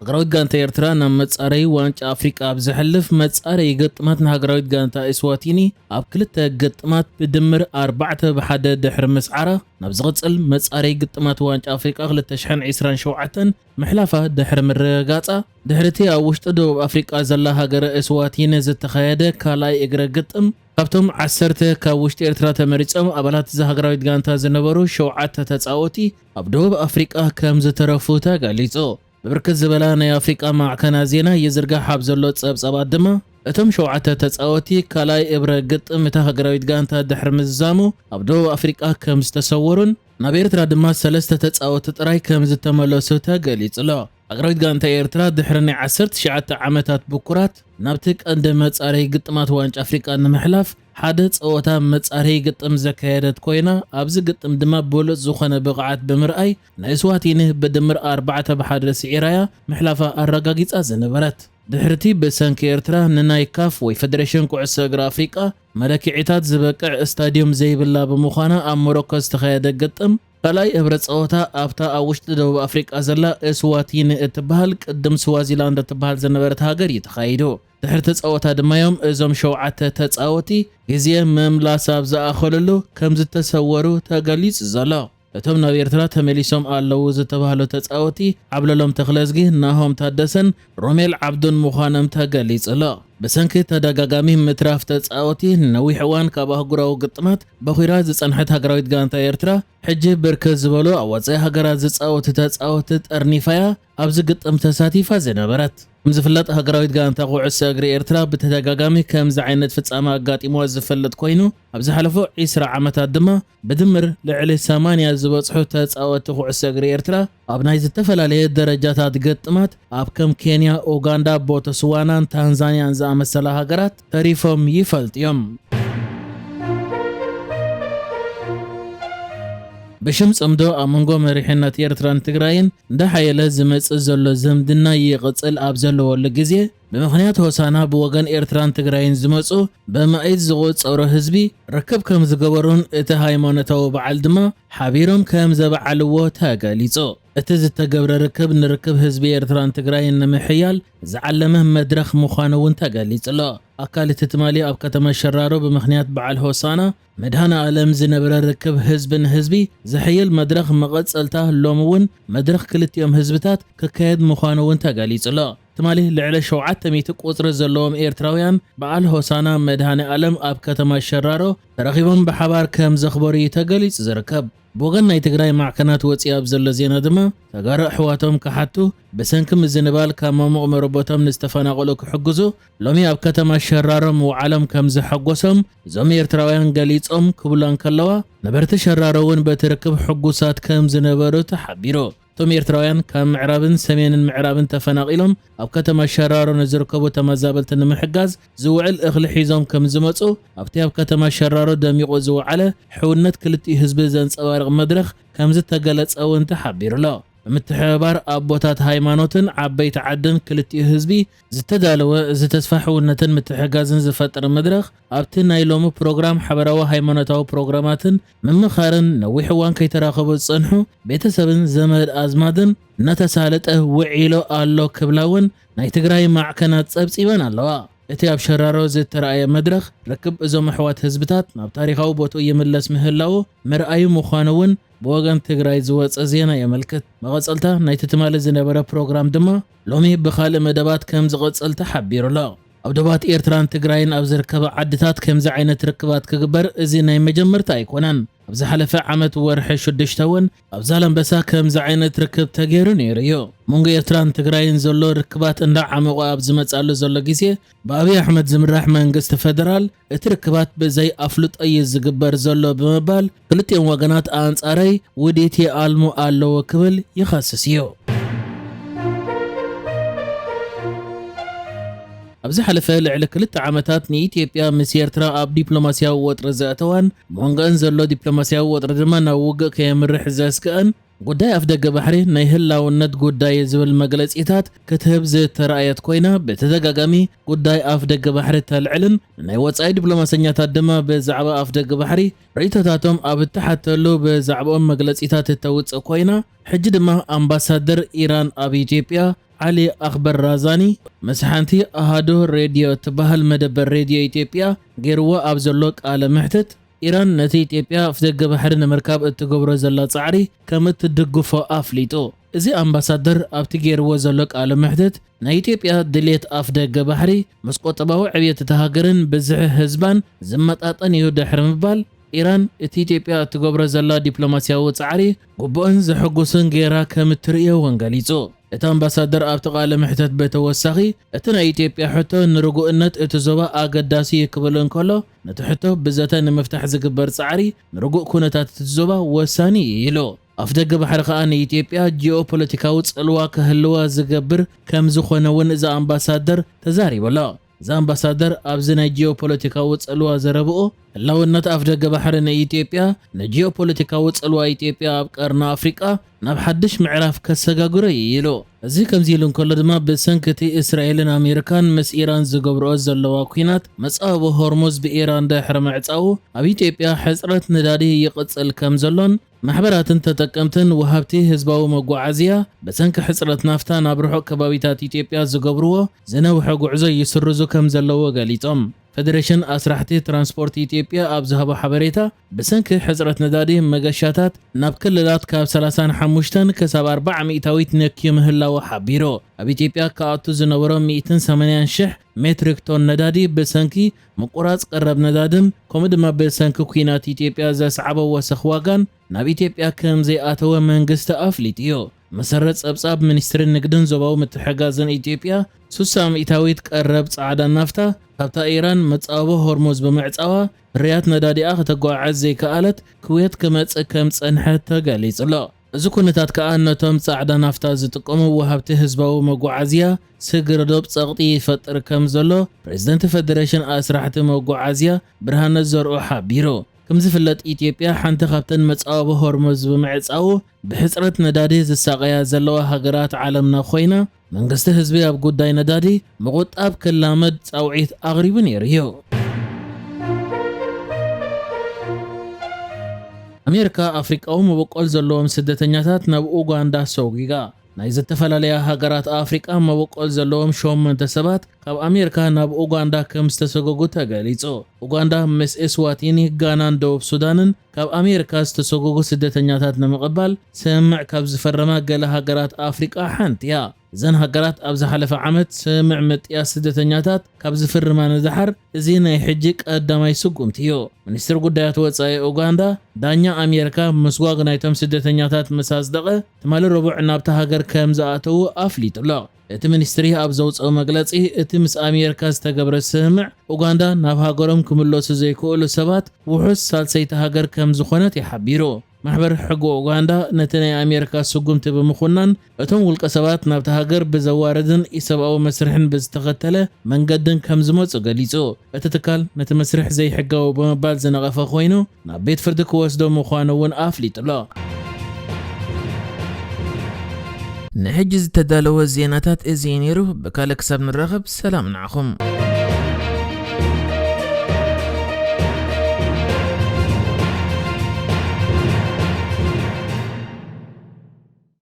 ሃገራዊት ጋንታ ኤርትራ ናብ መጻረይ ዋንጫ ኣፍሪቃ ብዝሕልፍ መጻረይ ገጥማት ንሃገራዊት ጋንታ እስዋቲኒ ኣብ ክልተ ገጥማት ብድምር 4-1 ድሕሪ ምስዓራ ናብ ዝቕጽል መጻረይ ገጥማት ዋንጫ ኣፍሪቃ 2027 ምሕላፋ ድሕሪ ምርግጋጻ ድሕርቲ ኣብ ውሽጢ ደቡብ ኣፍሪቃ ዘላ ሃገረ እስዋቲኒ ዝተኻየደ ካልኣይ እግረ ግጥም ካብቶም 10 ካብ ውሽጢ ኤርትራ ተመሪጾም ኣባላት ሃገራዊት ጋንታ ዝነበሩ 7 ተጻወቲ ኣብ ደቡብ ኣፍሪቃ ከም ዝተረፉ ተገሊጹ። ብብርክት ዝበላ ናይ ኣፍሪቃ ማዕከና ዜና የዝርጋሕ ኣብ ዘሎ ጸብጻባት ድማ እቶም 7 ተጻወቲ ካልኣይ እግረ ግጥም እታ ሃገራዊት ጋንታ ድሕሪ ምዝዛሙ ኣብ ደቡብ ኣፍሪቃ ከም ዝተሰወሩን ናብ ኤርትራ ድማ 3 ተጻወቲ ጥራይ ከም ዝተመለሱ ተገሊጹ። ሃገራዊት ጋንታ ኤርትራ ድሕሪ ናይ 19 ዓመታት ብኩራት ናብቲ ቀንዲ መጻረይ ግጥማት ዋንጫ ኣፍሪቃ ንምሕላፍ ሓደ ጸወታ መጻረይ ግጥም ዘካየደት ኮይና ኣብዚ ግጥም ድማ ብሉጽ ዝኾነ ብቕዓት ብምርኣይ ናይ እስዋቲኒ ብድምር 4-1 ስዒራያ ምሕላፋ ኣረጋጊጻ ዝነበረት ድሕርቲ ብሰንኪ ኤርትራ ንናይ ካፍ ወይ ፌደሬሽን ኩዕሶ እግሪ ኣፍሪቃ መለክዒታት ዝበቅዕ ስታድዮም ዘይብላ ብምዃና ኣብ ሞሮኮ ዝተኻየደ ግጥም ካልኣይ እብረ ጸወታ ኣብታ ኣብ ውሽጢ ደቡብ ኣፍሪቃ ዘላ እስዋቲኒ እትበሃል ቅድም ስዋዚላንድ እትበሃል ዝነበረት ሃገር ይተኻይዱ። ድሕርቲ ጸወታ ድማዮም እዞም 7 ተጻወቲ ግዜ ምምላስ ኣብ ዝኣኸለሉ ከም ዝተሰወሩ ተገሊጹ ዘሎ። እቶም ናብ ኤርትራ ተመሊሶም ኣለዉ ዝተባሃሉ ተጻወቲ ዓብለሎም ተኽለዝጊ፣ ናሆም ታደሰን ሮሜል ዓብዱን ምዃኖም ተገሊጹ። ብሰንኪ ተደጋጋሚ ምትራፍ ተጻወቲ ነዊሕ እዋን ካብ ኣህጉራዊ ግጥማት በኺራ ዝጸንሐት ሃገራዊት ጋንታ ኤርትራ ሕጂ ብርክት ዝበሉ ኣብ ወጻኢ ሃገራት ዝጻወቱ ተጻወቲ ጠርኒፋያ ኣብዚ ግጥም ተሳቲፋ ዝነበረት። ከም ዝፍለጥ ሃገራዊት ጋንታ ኩዕሶ እግሪ ኤርትራ ብተደጋጋሚ ከምዚ ዓይነት ፍጻመ ኣጋጢምዋ ዝፍለጥ ኮይኑ ኣብ ዝሓለፉ 20 ዓመታት ድማ ብድምር ልዕሊ 80 ዝበጽሑ ተጻወቲ ኩዕሶ እግሪ ኤርትራ ኣብ ናይ ዝተፈላለየ ደረጃታት ግጥማት ኣብ ከም ኬንያ፣ ኡጋንዳ፣ ቦትስዋናን ታንዛንያን ዝኣመሰላ ሃገራት ተሪፎም ይፈልጥዮም። ብሽም ጽምዶ ኣብ መንጎ መሪሕነት ኤርትራን ትግራይን እንዳሓየለ ዝመጽእ ዘሎ ዝምድና ይቕጽል ኣብ ዘለወሉ ግዜ ብምኽንያት ሆሳና ብወገን ኤርትራን ትግራይን ዝመጹ ብመኢት ዝቝጸሩ ህዝቢ ርክብ ከም ዝገበሩን እቲ ሃይማኖታዊ በዓል ድማ ሓቢሮም ከም ዘበዓልዎ ተገሊጹ። እቲ ዝተገብረ ርክብ ንርክብ ህዝቢ ኤርትራን ትግራይን ንምሕያል ዝዓለመ መድረኽ ምዃኑ እውን ተገሊጹ። ኣካል እቲ ትማሊ ኣብ ከተማ ሸራሮ ብምኽንያት በዓል ሆሳና መድሃነ ዓለም ዝነበረ ርክብ ህዝቢ ንህዝቢ ዝሕይል መድረኽ መቐጸልታ ሎም እውን መድረኽ ክልቲኦም ህዝብታት ክካየድ ምዃኑ እውን ተገሊጹ። ትማሊ ልዕሊ 700 ቁጽሪ ዘለዎም ኤርትራውያን በዓል ሆሳና መድሃነ ዓለም ኣብ ከተማ ሸራሮ ተረኺቦም ብሓባር ከም ዘኽበሩ ተገሊጹ ዝርከብ። ብወገን ናይ ትግራይ ማዕከናት ወፂ ኣብ ዘሎ ዜና ድማ ተጋሩ ኣሕዋቶም ክሓቱ ብሰንኪ ምዝንባል ካብ መሞቕ መረቦቶም ንዝተፈናቐሉ ክሕግዙ ሎሚ ኣብ ከተማ ሸራሮ ምውዓሎም ከም ዝሐጎሶም እዞም ኤርትራውያን ገሊጾም ክብሎን ከለዋ ነበርቲ ሸራሮ እውን በትርክብ ሕጉሳት ከም ዝነበሩ ተሓቢሩ። እቶም ኤርትራውያን ካብ ምዕራብን ሰሜንን ምዕራብን ተፈናቒሎም ኣብ ከተማ ሸራሮ ንዝርከቡ ተመዛበልቲ ንምሕጋዝ ዝውዕል እኽሊ ሒዞም ከም ዝመጹ ኣብቲ ኣብ ከተማ ሸራሮ ደሚቑ ዝውዓለ ሕውነት ክልቲኡ ህዝቢ ዘንጸባርቕ መድረኽ ከም ዝተገለጸ እውን ተሓቢሩሎ። ብምትሕብባር ኣቦታት ሃይማኖትን ዓበይቲ ዓድን ክልቲኡ ህዝቢ ዝተዳለወ እዚ ተስፋ ሕውነትን ምትሕጋዝን ዝፈጥር መድረኽ ኣብቲ ናይ ሎሚ ፕሮግራም ሓበራዊ ሃይማኖታዊ ፕሮግራማትን ምምኻርን ነዊሕ እዋን ከይተራኸቡ ዝጸንሑ ቤተሰብን ዘመድ ኣዝማድን እናተሳለጠ ውዒሎ ኣሎ ክብላ እውን ናይ ትግራይ ማዕከናት ጸብጺበን ኣለዋ። እቲ ኣብ ሸራሮ ዝተረኣየ መድረኽ ርክብ እዞም ኣሕዋት ህዝብታት ናብ ታሪኻዊ ቦትኡ ይምለስ ምህላው ምርኣዩ ምዃኑ እውን ብወገን ትግራይ ዝወፀ ዜና የመልክት። መቐጸልታ ናይቲ ትማሊ ዝነበረ ፕሮግራም ድማ ሎሚ ብኻልእ መደባት ከም ዝቐጽል ተሓቢሩሎ። ኣብ ደባት ኤርትራን ትግራይን ኣብ ዝርከባ ዓድታት ከምዚ ዓይነት ርክባት ክግበር እዚ ናይ መጀመርታ ኣይኮነን። ኣብ ዝሓለፈ ዓመት ወርሒ 6 እውን ኣብ ዛላምበሳ ከምዚ ዓይነት ርክብ ተገይሩ ነይሩ እዩ። መንጎ ኤርትራን ትግራይን ዘሎ ርክባት እንዳዓመቑ ኣብ ዝመጻሉ ዘሎ ግዜ ብኣብይ ኣሕመድ ዝምራሕ መንግስቲ ፌደራል እቲ ርክባት ብዘይ ኣፍልጦ ዝግበር ዘሎ ብምባል ክልቲኦም ወገናት ኣንጻራይ ውዴት ይኣልሙ ኣለዎ ክብል ይኸስስ እዩ። ኣብዚ ሓለፈ ልዕሊ 2 ዓመታት ንኢትዮጵያ ምስ ኤርትራ ኣብ ዲፕሎማስያዊ ወጥሪ ዘእተዋን መንጎአን ዘሎ ዲፕሎማስያዊ ወጥሪ ድማ ናብ ውግእ ከየምርሕ ዘስክአን ጉዳይ ኣፍ ደገ ባሕሪ ናይ ህላውነት ጉዳይ ዝብል መግለጺታት ክትህብ ዝተረኣየት ኮይና በተደጋጋሚ ጉዳይ ኣፍ ደገ ባሕሪ ተልዕልን ናይ ወጻኢ ዲፕሎማሰኛታት ድማ ብዛዕባ ኣፍ ደገ ባሕሪ ርእይቶታቶም ኣብ እተሓተሉ ብዛዕባኦም መግለጺታት ተውፅእ ኮይና ሕጂ ድማ ኣምባሳደር ኢራን ኣብ ኢትዮጵያ علي أخبر رازاني مسحانتي أهادو راديو تبهل مدبر راديو إثيوبيا غيروا أبزلوك على محتت إيران نتي إثيوبيا فدق بحر مركب التجبر زلا صعري كم تدقفو أفليتو إزي أمباسادر أبتي غيروا زلوك على محتت نا إثيوبيا دليت أفدق بحري مسقوط باو عبية تهاجرن بزع حزبان زمت أطنيو دحر مبال إيران إثيوبيا تجبر زلا دبلوماسياو صعري قبون زحقوسن غيرا كم تريو وانغاليزو إتا أمباسادر أبتقال محتت بتوسخي إتنا إثيوبيا حتى نرجوئنت إتزوبا أقداسي يقبلون كله نتحتو بزاتا نمفتح زقبر صعري نرجو كونتات تزوبا وساني يلو أفدق بحرقة أن إثيوبيا جيوبوليتيكاو تسألوا كهلوا زقبر كم زخونون إذا أمباسادر تزاري ولا إذا أمباسادر أبزنا جيوبوليتيكاو تسألوا زربؤو لو النت أفدق بحرنا إثيوبيا نجيوبوليتيكاو تسألوا إثيوبيا بقرن أفريقيا نبحدش معرف كسجاجوري يلو زي كم زيلون كل دما بسنكتي إسرائيل أمريكان مس إيران زجبرو زلوا كينات مسأب هرمز بإيران ده حرم عتاو أبي إثيوبيا حزرت نداري يقتل كم زلون محبرات تتكمتن وهبتي هزباو مجوعزيا بسنك حزرت نافتان أبرحو كبابيتات إثيوبيا زجبرو زنو حقو عزي يسرزو كم زلوا قاليتهم فدريشن أسرحتي ترانسبورت إثيوبيا أبزهبو حبريتا بسنك حزرت نداري مجاشاتات نبكللات كاب 35 كسب 400 نكيم هلا وحبيرو أبي إثيوبيا كأتو زنورو 280 شح مترك طن ندادي بسنكي مقراص قرب ندادم كومدما بسنك كوينات إثيوبيا زسعبو وسخواغان ناب إثيوبيا كم زي أتو منغست أفليتيو مسرت أبصاب منستر النقدن زباو متحجازن إثيوبيا سوسام إتاويت قرب صعدا نافتا كابتا إيران متصابو هرمز بمعصاوا ريات ندادي أخ تقوعز زي كالت كويت كم صنحت تغاليص لا إذا كنتات كأنتم صعدا نافتا زتقوموا وهبتي حزباو مغوعزيا سغردوب صقطي يفطر كم زلو بريزيدنت فدريشن أسرحت مغوعزيا برهان الزرع حبيرو كم زفلت إثيوبيا حنت خبتن متصابو هرمز بمعصاو بحصرت ندادي زساقيا زلوا هاجرات عالمنا خوينا منغست حزبي اب غداي ندادي مقطاب كلامد صوعيت اغريبن يريو أمريكا أفريقيا مبقول زلوهم سدتنياتات ناب أوغندا سوغيغا نايز التفلاليا هاجرات أفريقيا مبقول زلوهم شوم منتسبات كاب أمريكا ناب أوغندا كم استسوغو تغاليصو أوغندا مس إسواتيني غانان دوب سودانن كاب أمريكا استسوغو سدتنياتات نمقبال سمع كاب زفرما قال هاجرات أفريقيا حنتيا زن هاجرات أبز حلف عمت سمع متيا سدتنياتات كاب زفرما نزحر زينا يحجيك قداماي سقومتيو منستر قدايات وصاي أوغندا دانيا أمريكا مسواغ نايتم سدتنياتات مسازدقه تمال ربع نابتا هاجر كم زاتو أفليت لا እቲ ሚኒስትሪ ኣብ ዘውፅኦ መግለጺ እቲ ምስ ኣሜሪካ ዝተገብረ ስምዕ ኡጋንዳ ናብ ሃገሮም ክምለሱ ዘይክእሉ ሰባት ውሑስ ሳልሰይቲ ሃገር ከም ዝኾነት ይሓቢሩ ማሕበር ሕጉ ኡጋንዳ ነቲ ናይ ኣሜሪካ ስጉምቲ ብምኹናን እቶም ውልቀ ሰባት ናብቲ ሃገር ብዘዋረድን ኢሰብኣዊ መስርሕን ብዝተኸተለ መንገድን ከም ዝመፁ ገሊጹ እቲ ትካል ነቲ መስርሕ ዘይሕጋዊ ብምባል ዝነቐፈ ኮይኑ ናብ ቤት ፍርዲ ክወስዶ ምዃኑ እውን ኣፍሊጡሎ نحجز تدالو الزيناتات ازينيرو بكالك ساب نرغب سلام نعخم